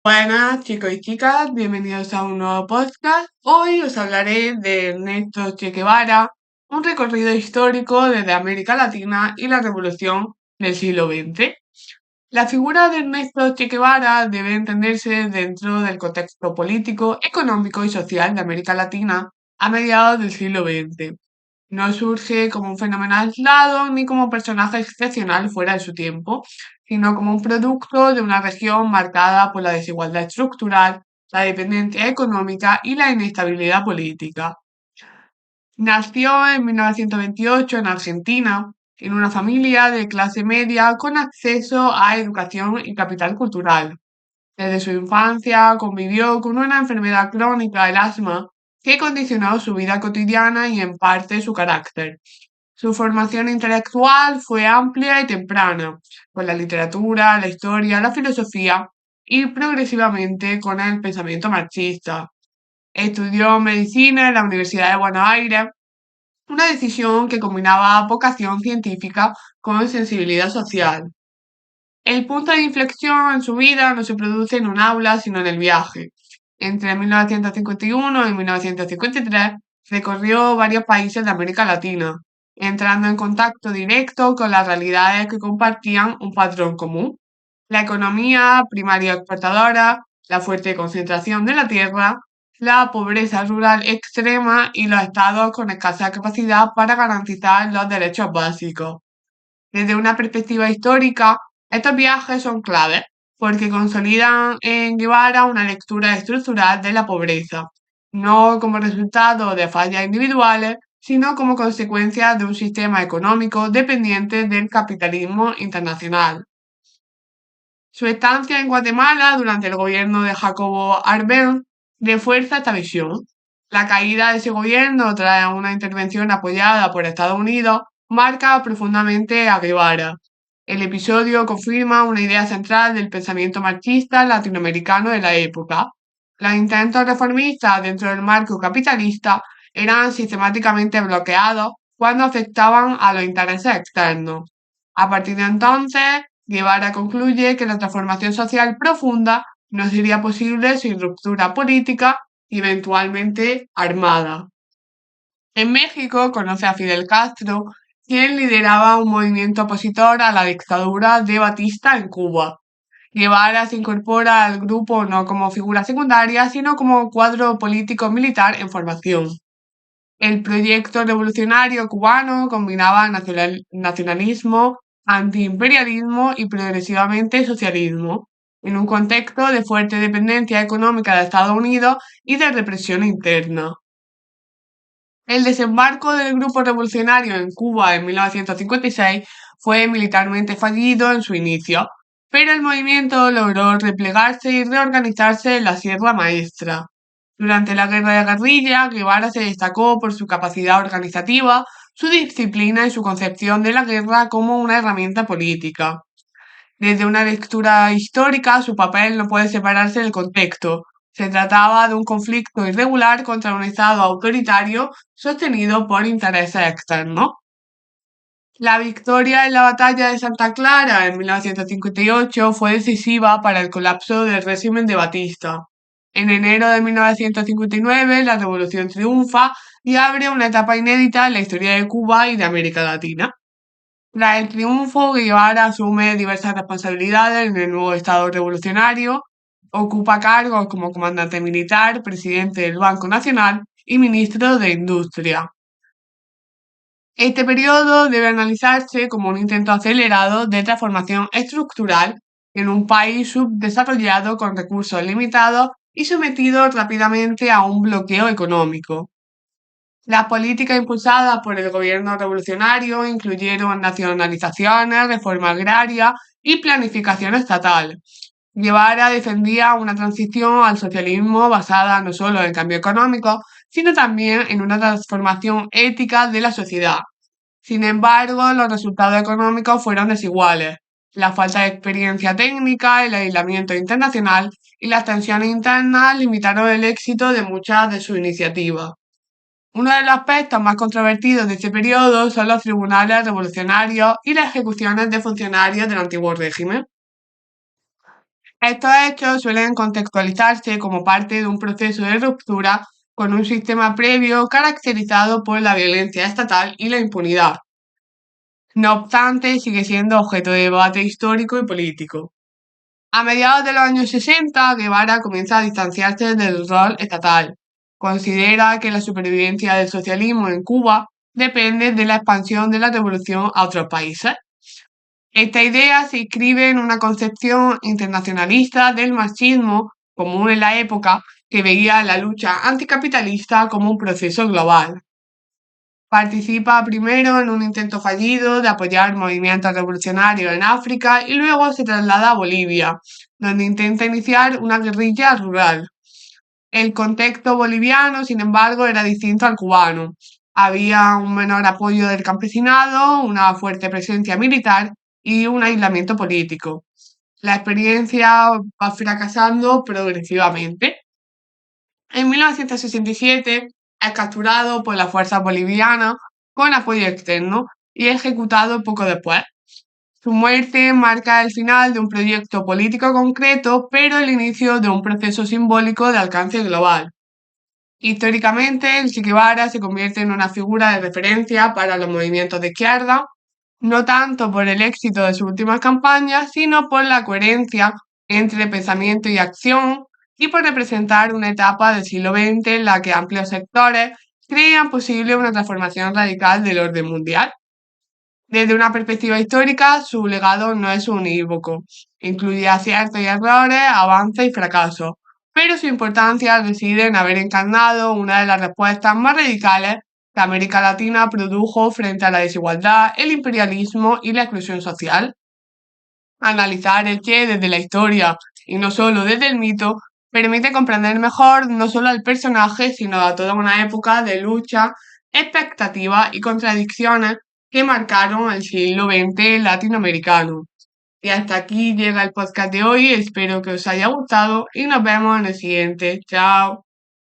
Buenas chicos y chicas, bienvenidos a un nuevo podcast. Hoy os hablaré de Ernesto Che Guevara, un recorrido histórico desde América Latina y la revolución del siglo XX. La figura de Ernesto Che Guevara debe entenderse dentro del contexto político, económico y social de América Latina a mediados del siglo XX. No surge como un fenómeno aislado ni como personaje excepcional fuera de su tiempo, sino como un producto de una región marcada por la desigualdad estructural, la dependencia económica y la inestabilidad política. Nació en 1928 en Argentina, en una familia de clase media con acceso a educación y capital cultural. Desde su infancia convivió con una enfermedad crónica, el asma, que condicionó su vida cotidiana y en parte su carácter. Su formación intelectual fue amplia y temprana, con la literatura, la historia, la filosofía y progresivamente con el pensamiento marxista. Estudió medicina en la Universidad de Buenos Aires, una decisión que combinaba vocación científica con sensibilidad social. El punto de inflexión en su vida no se produce en un aula, sino en el viaje. Entre 1951 y 1953 recorrió varios países de América Latina, entrando en contacto directo con las realidades que compartían un patrón común: la economía primaria exportadora, la fuerte concentración de la tierra, la pobreza rural extrema y los estados con escasa capacidad para garantizar los derechos básicos. Desde una perspectiva histórica, estos viajes son claves porque consolidan en Guevara una lectura estructural de la pobreza, no como resultado de fallas individuales, sino como consecuencia de un sistema económico dependiente del capitalismo internacional. Su estancia en Guatemala durante el gobierno de Jacobo Arbenz refuerza esta visión. La caída de ese gobierno tras una intervención apoyada por Estados Unidos marca profundamente a Guevara. El episodio confirma una idea central del pensamiento marxista latinoamericano de la época. Los intentos reformistas dentro del marco capitalista eran sistemáticamente bloqueados cuando afectaban a los intereses externos. A partir de entonces, Guevara concluye que la transformación social profunda no sería posible sin ruptura política y eventualmente armada. En México conoce a Fidel Castro, quien lideraba un movimiento opositor a la dictadura de Batista en Cuba. Guevara se incorpora al grupo no como figura secundaria, sino como cuadro político militar en formación. El proyecto revolucionario cubano combinaba nacionalismo, antiimperialismo y progresivamente socialismo, en un contexto de fuerte dependencia económica de Estados Unidos y de represión interna. El desembarco del grupo revolucionario en Cuba en 1956 fue militarmente fallido en su inicio, pero el movimiento logró replegarse y reorganizarse en la Sierra Maestra. Durante la guerra de guerrilla, Guevara se destacó por su capacidad organizativa, su disciplina y su concepción de la guerra como una herramienta política. Desde una lectura histórica, su papel no puede separarse del contexto. Se trataba de un conflicto irregular contra un Estado autoritario sostenido por intereses externos. La victoria en la batalla de Santa Clara en 1958 fue decisiva para el colapso del régimen de Batista. En enero de 1959, la revolución triunfa y abre una etapa inédita en la historia de Cuba y de América Latina. Tras el triunfo, Guevara asume diversas responsabilidades en el nuevo Estado revolucionario, ocupa cargos como comandante militar, presidente del Banco Nacional y ministro de Industria. Este periodo debe analizarse como un intento acelerado de transformación estructural en un país subdesarrollado con recursos limitados y sometido rápidamente a un bloqueo económico. Las políticas impulsadas por el gobierno revolucionario incluyeron nacionalizaciones, reforma agraria y planificación estatal. Guevara defendía una transición al socialismo basada no solo en el cambio económico, sino también en una transformación ética de la sociedad. Sin embargo, los resultados económicos fueron desiguales. La falta de experiencia técnica, el aislamiento internacional y las tensiones internas limitaron el éxito de muchas de sus iniciativas. Uno de los aspectos más controvertidos de este periodo son los tribunales revolucionarios y las ejecuciones de funcionarios del antiguo régimen. Estos hechos suelen contextualizarse como parte de un proceso de ruptura con un sistema previo caracterizado por la violencia estatal y la impunidad. No obstante, sigue siendo objeto de debate histórico y político. A mediados de los años 60, Guevara comienza a distanciarse del rol estatal. Considera que la supervivencia del socialismo en Cuba depende de la expansión de la revolución a otros países. Esta idea se inscribe en una concepción internacionalista del marxismo común en la época, que veía la lucha anticapitalista como un proceso global. Participa primero en un intento fallido de apoyar movimientos revolucionarios en África y luego se traslada a Bolivia, donde intenta iniciar una guerrilla rural. El contexto boliviano, sin embargo, era distinto al cubano. Había un menor apoyo del campesinado, una fuerte presencia militar y un aislamiento político. La experiencia va fracasando progresivamente. En 1967 es capturado por las fuerzas bolivianas con apoyo externo y ejecutado poco después. Su muerte marca el final de un proyecto político concreto, pero el inicio de un proceso simbólico de alcance global. Históricamente, el Che Guevara se convierte en una figura de referencia para los movimientos de izquierda, no tanto por el éxito de sus últimas campañas, sino por la coherencia entre pensamiento y acción y por representar una etapa del siglo XX en la que amplios sectores creían posible una transformación radical del orden mundial. Desde una perspectiva histórica, su legado no es unívoco. Incluye aciertos y errores, avances y fracasos, pero su importancia reside en haber encarnado una de las respuestas más radicales que América Latina produjo frente a la desigualdad, el imperialismo y la exclusión social. Analizar el Che desde la historia y no solo desde el mito permite comprender mejor no solo al personaje, sino a toda una época de lucha, expectativas y contradicciones que marcaron el siglo XX latinoamericano. Y hasta aquí llega el podcast de hoy, espero que os haya gustado y nos vemos en el siguiente. Chao.